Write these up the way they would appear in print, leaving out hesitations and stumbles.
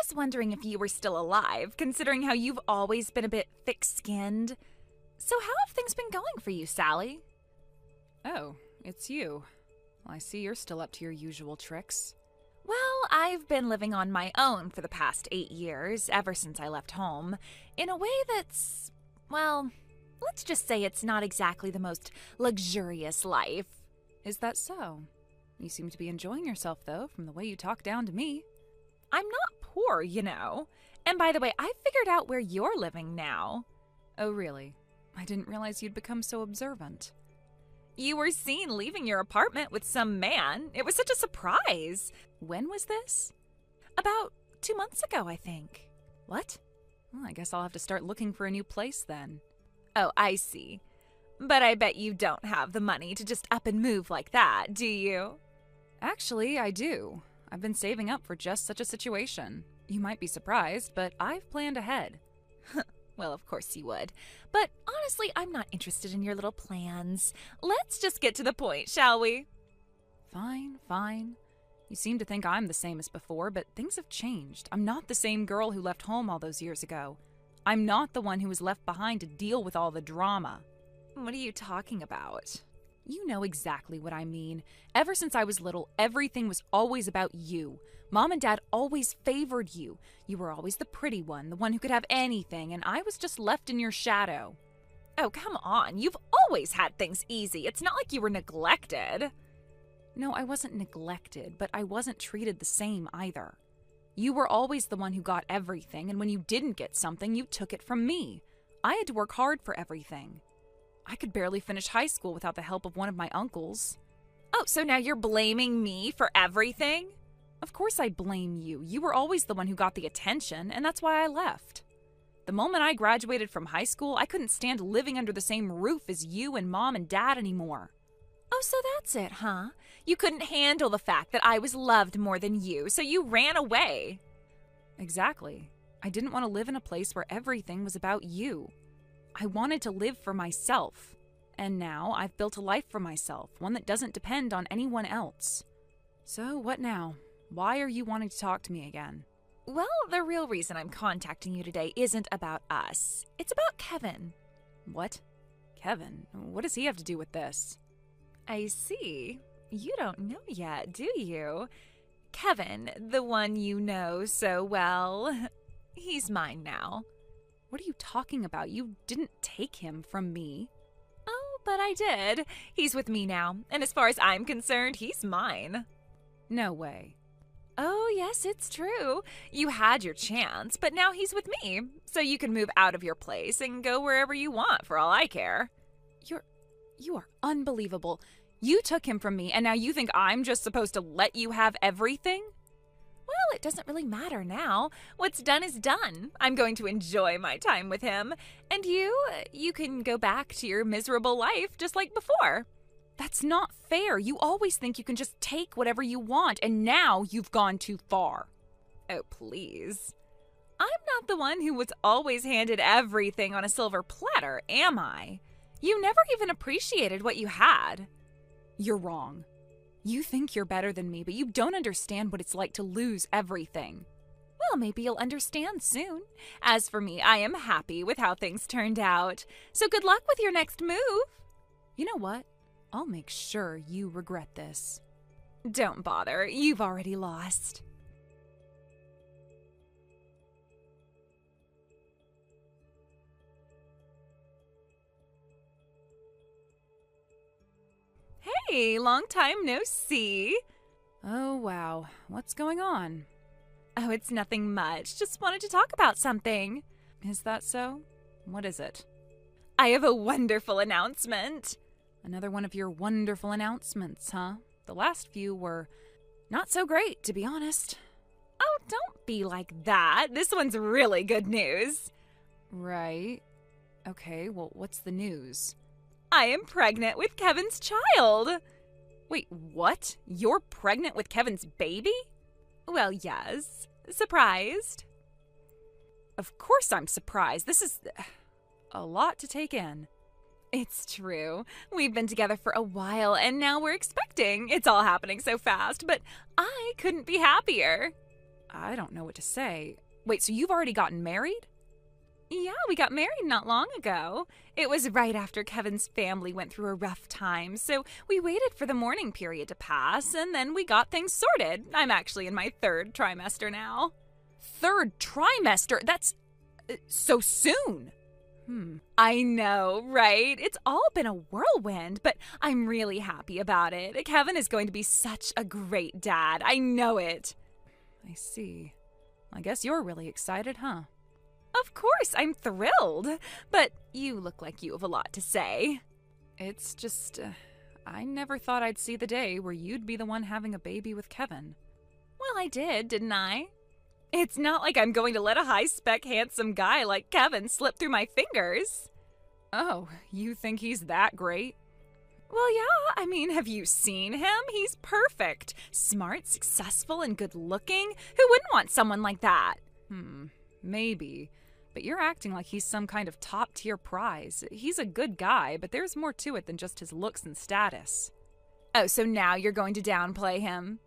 was wondering if you were still alive, considering how you've always been a bit thick-skinned. So how have things been going for you, Sally? Oh, it's you. Well, I see you're still up to your usual tricks. Well, I've been living on my own for the past 8 years, ever since I left home, in a way that's, well, let's just say it's not exactly the most luxurious life. Is that so? You seem to be enjoying yourself, though, from the way you talk down to me. I'm not poor, you know. And by the way, I figured out where you're living now. Oh, really? I didn't realize you'd become so observant. You were seen leaving your apartment with some man. It was such a surprise. When was this? About 2 months ago, I think. What? Well, I guess I'll have to start looking for a new place then. Oh, I see. But I bet you don't have the money to just up and move like that, do you? Actually, I do. I've been saving up for just such a situation. You might be surprised, but I've planned ahead. Well, of course you would. But honestly, I'm not interested in your little plans. Let's just get to the point, shall we? Fine. You seem to think I'm the same as before, but things have changed. I'm not the same girl who left home all those years ago. I'm not the one who was left behind to deal with all the drama. What are you talking about? You know exactly what I mean. Ever since I was little, everything was always about you. Mom and Dad always favored you. You were always the pretty one, the one who could have anything, and I was just left in your shadow. Oh, come on. You've always had things easy. It's not like you were neglected. No, I wasn't neglected, but I wasn't treated the same either. You were always the one who got everything, and when you didn't get something, you took it from me. I had to work hard for everything. I could barely finish high school without the help of one of my uncles. Oh, so now you're blaming me for everything? Of course I blame you. You were always the one who got the attention, and that's why I left. The moment I graduated from high school, I couldn't stand living under the same roof as you and Mom and Dad anymore. Oh, so that's it, huh? You couldn't handle the fact that I was loved more than you, so you ran away. Exactly. I didn't want to live in a place where everything was about you. I wanted to live for myself. And now I've built a life for myself, one that doesn't depend on anyone else. So what now? Why are you wanting to talk to me again? Well, the real reason I'm contacting you today isn't about us. It's about Kevin. What? Kevin? What does he have to do with this? I see. You don't know yet, do you? Kevin, the one you know so well, he's mine now. What are you talking about? You didn't take him from me. Oh, but I did. He's with me now, and as far as I'm concerned, he's mine. No way. Oh, yes, it's true. You had your chance, but now he's with me, so you can move out of your place and go wherever you want for all I care. You are unbelievable. You took him from me, and now you think I'm just supposed to let you have everything? Well, it doesn't really matter now. What's done is done. I'm going to enjoy my time with him. And you can go back to your miserable life just like before. That's not fair. You always think you can just take whatever you want, and now you've gone too far. Oh, please. I'm not the one who was always handed everything on a silver platter, am I? You never even appreciated what you had. You're wrong. You think you're better than me, but you don't understand what it's like to lose everything. Well, maybe you'll understand soon. As for me, I am happy with how things turned out. So good luck with your next move. You know what? I'll make sure you regret this. Don't bother. You've already lost. Hey, long time no see. Oh, wow. What's going on? Oh, it's nothing much. Just wanted to talk about something. Is that so? What is it? I have a wonderful announcement. Another one of your wonderful announcements, huh? The last few were not so great, to be honest. Oh, don't be like that. This one's really good news. Right. Okay, well, what's the news? I am pregnant with Kevin's child. Wait, what? You're pregnant with Kevin's baby? Well, yes. Surprised? Of course I'm surprised. This is a lot to take in. It's true. We've been together for a while, and now we're expecting. It's all happening so fast, but I couldn't be happier. I don't know what to say. Wait, so you've already gotten married? Yeah, we got married not long ago. It was right after Kevin's family went through a rough time, so we waited for the mourning period to pass, and then we got things sorted. I'm actually in my 3rd trimester now. 3rd trimester? That's so soon. I know, right? It's all been a whirlwind, but I'm really happy about it. Kevin is going to be such a great dad. I know it. I see. I guess you're really excited, huh? Of course, I'm thrilled. But you look like you have a lot to say. It's just, I never thought I'd see the day where you'd be the one having a baby with Kevin. Well, I didn't I? It's not like I'm going to let a high-spec, handsome guy like Kevin slip through my fingers. Oh, you think he's that great? Well, yeah, I mean, have you seen him? He's perfect. Smart, successful, and good-looking. Who wouldn't want someone like that? Maybe. But you're acting like he's some kind of top-tier prize. He's a good guy, but there's more to it than just his looks and status. Oh, so now you're going to downplay him?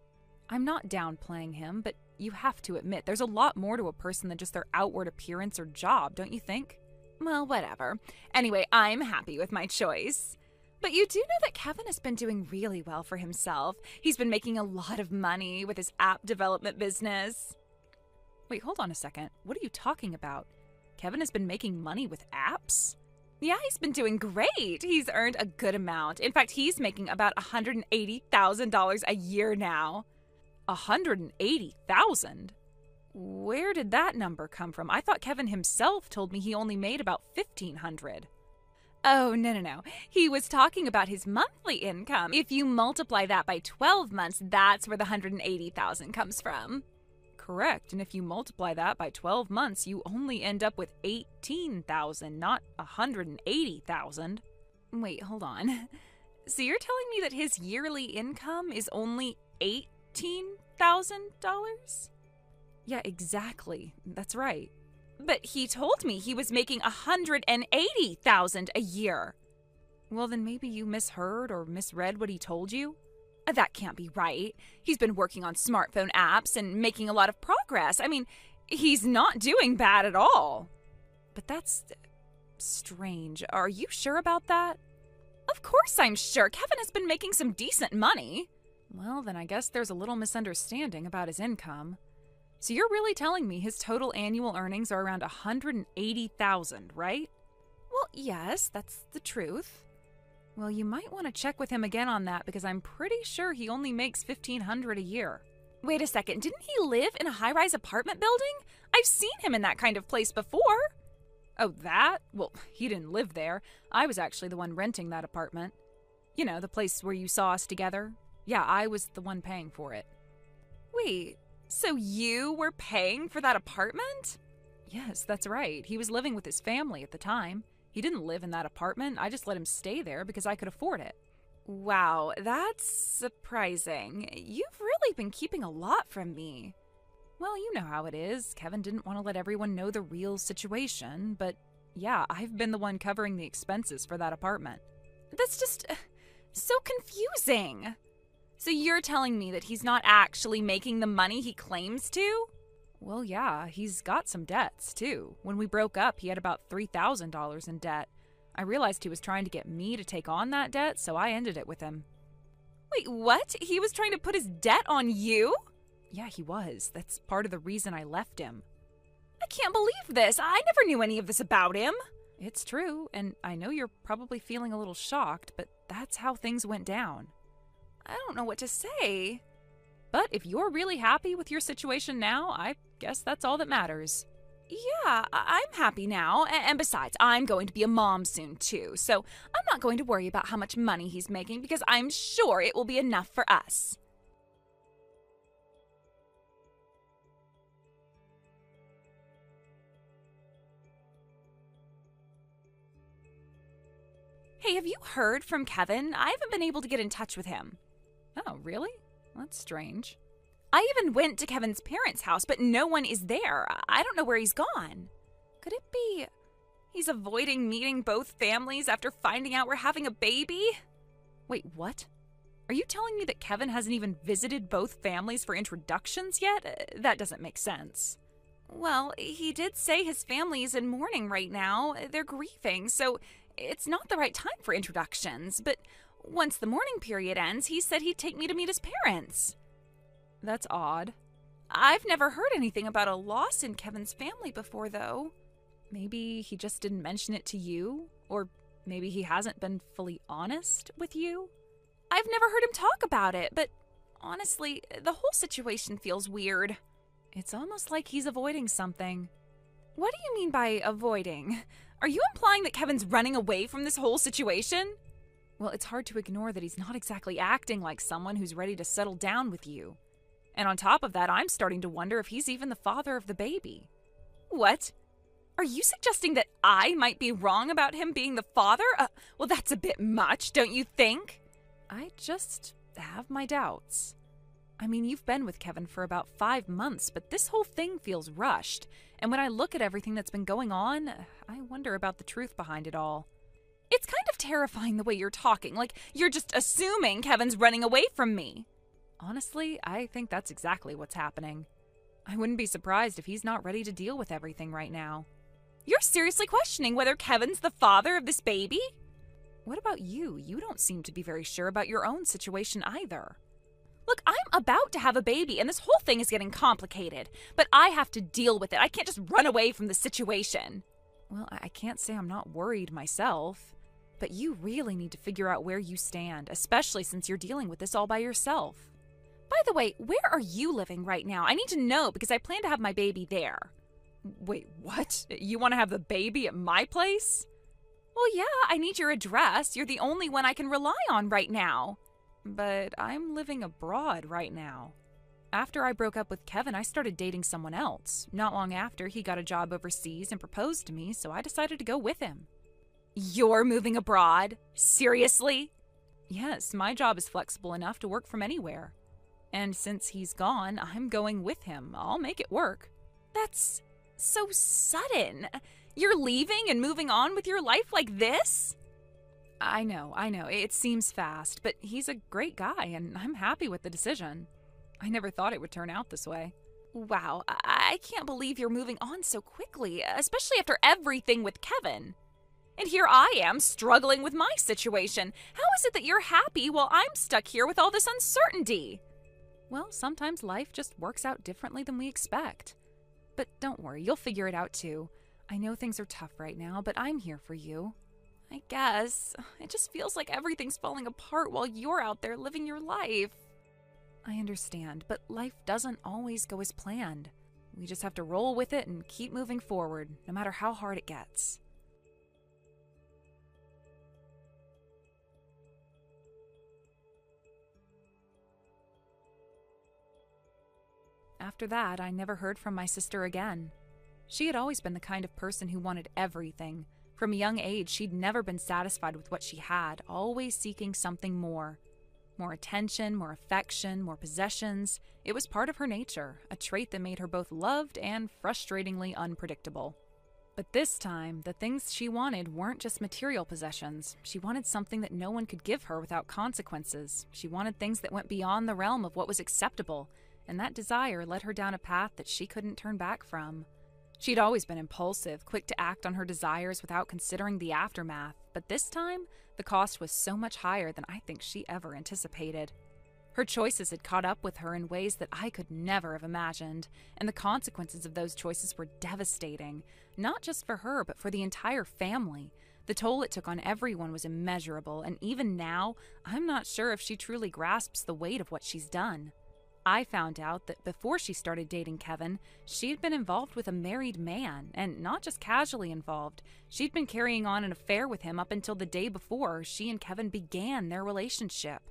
I'm not downplaying him, but you have to admit there's a lot more to a person than just their outward appearance or job, don't you think? Well, whatever. Anyway, I'm happy with my choice. But you do know that Kevin has been doing really well for himself. He's been making a lot of money with his app development business. Wait, hold on a second. What are you talking about? Kevin has been making money with apps? Yeah, he's been doing great. He's earned a good amount. In fact, he's making about $180,000 a year now. $180,000? Where did that number come from? I thought Kevin himself told me he only made about $1,500. Oh, no. He was talking about his monthly income. If you multiply that by 12 months, that's where the $180,000 comes from. Correct. And if you multiply that by 12 months, you only end up with $18,000, not $180,000. Wait, hold on. So you're telling me that his yearly income is only $18,000? Yeah, exactly. That's right. But he told me he was making $180,000 a year. Well, then maybe you misheard or misread what he told you? That can't be right. He's been working on smartphone apps and making a lot of progress. I mean, he's not doing bad at all. But that's strange. Are you sure about that? Of course I'm sure. Kevin has been making some decent money. Well, then I guess there's a little misunderstanding about his income. So you're really telling me his total annual earnings are around $180,000, right? Well, yes, that's the truth. Well, you might want to check with him again on that because I'm pretty sure he only makes $1,500 a year. Wait a second, didn't he live in a high-rise apartment building? I've seen him in that kind of place before. Oh, that? Well, he didn't live there. I was actually the one renting that apartment. You know, the place where you saw us together. Yeah, I was the one paying for it. Wait, so you were paying for that apartment? Yes, that's right. He was living with his family at the time. He didn't live in that apartment. I just let him stay there because I could afford it. Wow, that's surprising. You've really been keeping a lot from me. Well, you know how it is. Kevin didn't want to let everyone know the real situation, but yeah, I've been the one covering the expenses for that apartment. That's just so confusing. So you're telling me that he's not actually making the money he claims to? Well, yeah, he's got some debts, too. When we broke up, he had about $3,000 in debt. I realized he was trying to get me to take on that debt, so I ended it with him. Wait, what? He was trying to put his debt on you? Yeah, he was. That's part of the reason I left him. I can't believe this. I never knew any of this about him. It's true, and I know you're probably feeling a little shocked, but that's how things went down. I don't know what to say. But if you're really happy with your situation now, I guess that's all that matters. Yeah, I'm happy now. And besides, I'm going to be a mom soon, too. So I'm not going to worry about how much money he's making because I'm sure it will be enough for us. Hey, have you heard from Kevin? I haven't been able to get in touch with him. Oh, really? That's strange. I even went to Kevin's parents' house, but no one is there. I don't know where he's gone. Could it be he's avoiding meeting both families after finding out we're having a baby? Wait, what? Are you telling me that Kevin hasn't even visited both families for introductions yet? That doesn't make sense. Well, he did say his family is in mourning right now. They're grieving, so it's not the right time for introductions. But once the mourning period ends, he said he'd take me to meet his parents. That's odd. I've never heard anything about a loss in Kevin's family before, though. Maybe he just didn't mention it to you? Or maybe he hasn't been fully honest with you? I've never heard him talk about it, but honestly, the whole situation feels weird. It's almost like he's avoiding something. What do you mean by avoiding? Are you implying that Kevin's running away from this whole situation? Well, it's hard to ignore that he's not exactly acting like someone who's ready to settle down with you. And on top of that, I'm starting to wonder if he's even the father of the baby. What? Are you suggesting that I might be wrong about him being the father? Well, that's a bit much, don't you think? I just have my doubts. I mean, you've been with Kevin for about 5 months, but this whole thing feels rushed. And when I look at everything that's been going on, I wonder about the truth behind it all. It's kind of terrifying the way you're talking, like you're just assuming Kevin's running away from me. Honestly, I think that's exactly what's happening. I wouldn't be surprised if he's not ready to deal with everything right now. You're seriously questioning whether Kevin's the father of this baby? What about you? You don't seem to be very sure about your own situation either. Look, I'm about to have a baby, and this whole thing is getting complicated. But I have to deal with it. I can't just run away from the situation. Well, I can't say I'm not worried myself. But you really need to figure out where you stand, especially since you're dealing with this all by yourself. By the way, where are you living right now? I need to know because I plan to have my baby there. Wait, what? You want to have the baby at my place? Well, yeah, I need your address. You're the only one I can rely on right now. But I'm living abroad right now. After I broke up with Kevin, I started dating someone else. Not long after, he got a job overseas and proposed to me, so I decided to go with him. You're moving abroad? Seriously? Yes, my job is flexible enough to work from anywhere. And since he's gone, I'm going with him. I'll make it work. That's so sudden. You're leaving and moving on with your life like this? I know. It seems fast, but he's a great guy, and I'm happy with the decision. I never thought it would turn out this way. Wow, I can't believe you're moving on so quickly, especially after everything with Kevin. And here I am, struggling with my situation. How is it that you're happy while I'm stuck here with all this uncertainty? Well, sometimes life just works out differently than we expect. But don't worry, you'll figure it out too. I know things are tough right now, but I'm here for you. I guess. It just feels like everything's falling apart while you're out there living your life. I understand, but life doesn't always go as planned. We just have to roll with it and keep moving forward, no matter how hard it gets. After that, I never heard from my sister again. She had always been the kind of person who wanted everything. From a young age, she'd never been satisfied with what she had, always seeking something more. More attention, more affection, more possessions. It was part of her nature, a trait that made her both loved and frustratingly unpredictable. But this time, the things she wanted weren't just material possessions. She wanted something that no one could give her without consequences. She wanted things that went beyond the realm of what was acceptable, and that desire led her down a path that she couldn't turn back from. She'd always been impulsive, quick to act on her desires without considering the aftermath, but this time, the cost was so much higher than I think she ever anticipated. Her choices had caught up with her in ways that I could never have imagined, and the consequences of those choices were devastating, not just for her, but for the entire family. The toll it took on everyone was immeasurable, and even now, I'm not sure if she truly grasps the weight of what she's done. I found out that before she started dating Kevin, she had been involved with a married man, and not just casually involved. She'd been carrying on an affair with him up until the day before she and Kevin began their relationship.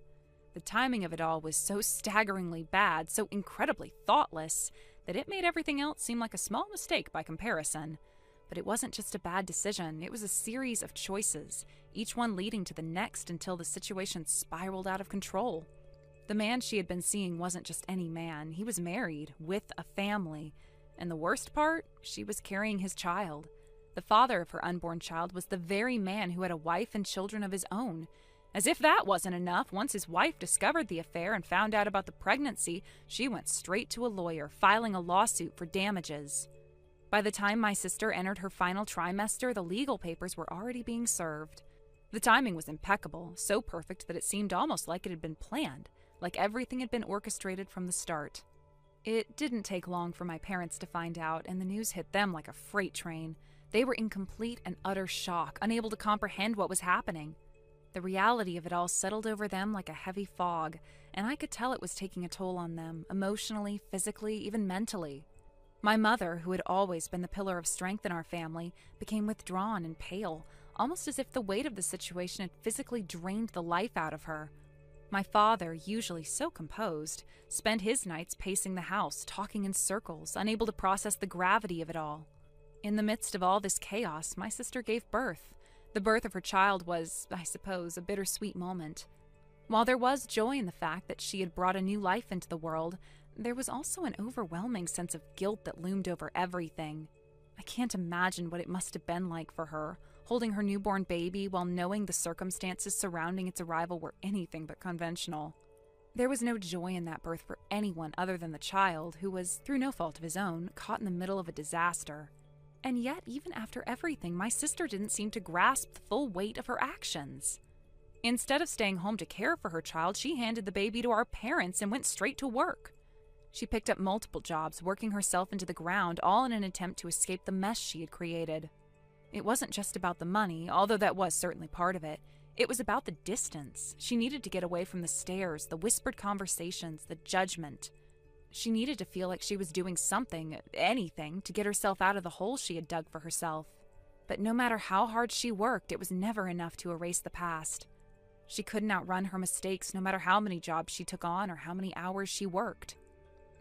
The timing of it all was so staggeringly bad, so incredibly thoughtless, that it made everything else seem like a small mistake by comparison. But it wasn't just a bad decision, it was a series of choices, each one leading to the next until the situation spiraled out of control. The man she had been seeing wasn't just any man. He was married, with a family. And the worst part, she was carrying his child. The father of her unborn child was the very man who had a wife and children of his own. As if that wasn't enough, once his wife discovered the affair and found out about the pregnancy, she went straight to a lawyer, filing a lawsuit for damages. By the time my sister entered her final trimester, the legal papers were already being served. The timing was impeccable, so perfect that it seemed almost like it had been planned, like everything had been orchestrated from the start. It didn't take long for my parents to find out, and the news hit them like a freight train. They were in complete and utter shock, unable to comprehend what was happening. The reality of it all settled over them like a heavy fog, and I could tell it was taking a toll on them, emotionally, physically, even mentally. My mother, who had always been the pillar of strength in our family, became withdrawn and pale, almost as if the weight of the situation had physically drained the life out of her. My father, usually so composed, spent his nights pacing the house, talking in circles, unable to process the gravity of it all. In the midst of all this chaos, my sister gave birth. The birth of her child was, I suppose, a bittersweet moment. While there was joy in the fact that she had brought a new life into the world, there was also an overwhelming sense of guilt that loomed over everything. I can't imagine what it must have been like for her, holding her newborn baby while knowing the circumstances surrounding its arrival were anything but conventional. There was no joy in that birth for anyone other than the child, who was, through no fault of his own, caught in the middle of a disaster. And yet, even after everything, my sister didn't seem to grasp the full weight of her actions. Instead of staying home to care for her child, she handed the baby to our parents and went straight to work. She picked up multiple jobs, working herself into the ground, all in an attempt to escape the mess she had created. It wasn't just about the money, although that was certainly part of it. It was about the distance. She needed to get away from the stares, the whispered conversations, the judgment. She needed to feel like she was doing something, anything, to get herself out of the hole she had dug for herself. But no matter how hard she worked, it was never enough to erase the past. She couldn't outrun her mistakes no matter how many jobs she took on or how many hours she worked.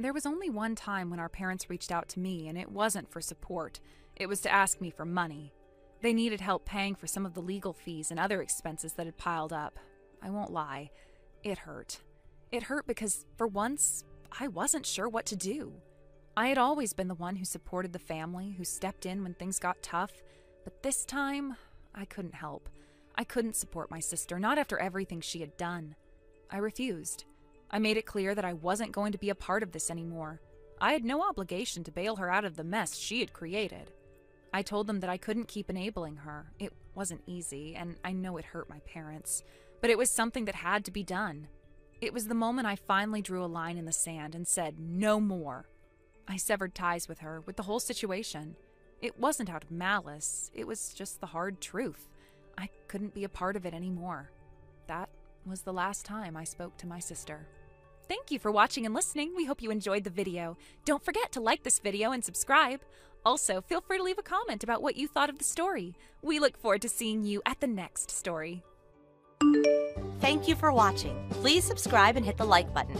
There was only one time when our parents reached out to me, and it wasn't for support. It was to ask me for money. They needed help paying for some of the legal fees and other expenses that had piled up. I won't lie. It hurt. It hurt because, for once, I wasn't sure what to do. I had always been the one who supported the family, who stepped in when things got tough, but this time, I couldn't help. I couldn't support my sister, not after everything she had done. I refused. I made it clear that I wasn't going to be a part of this anymore. I had no obligation to bail her out of the mess she had created. I told them that I couldn't keep enabling her. It wasn't easy, and I know it hurt my parents, but it was something that had to be done. It was the moment I finally drew a line in the sand and said, no more. I severed ties with her, with the whole situation. It wasn't out of malice, it was just the hard truth. I couldn't be a part of it anymore. That was the last time I spoke to my sister. Thank you for watching and listening. We hope you enjoyed the video. Don't forget to like this video and subscribe. Also, feel free to leave a comment about what you thought of the story. We look forward to seeing you at the next story. Thank you for watching. Please subscribe and hit the like button.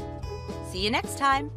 See you next time.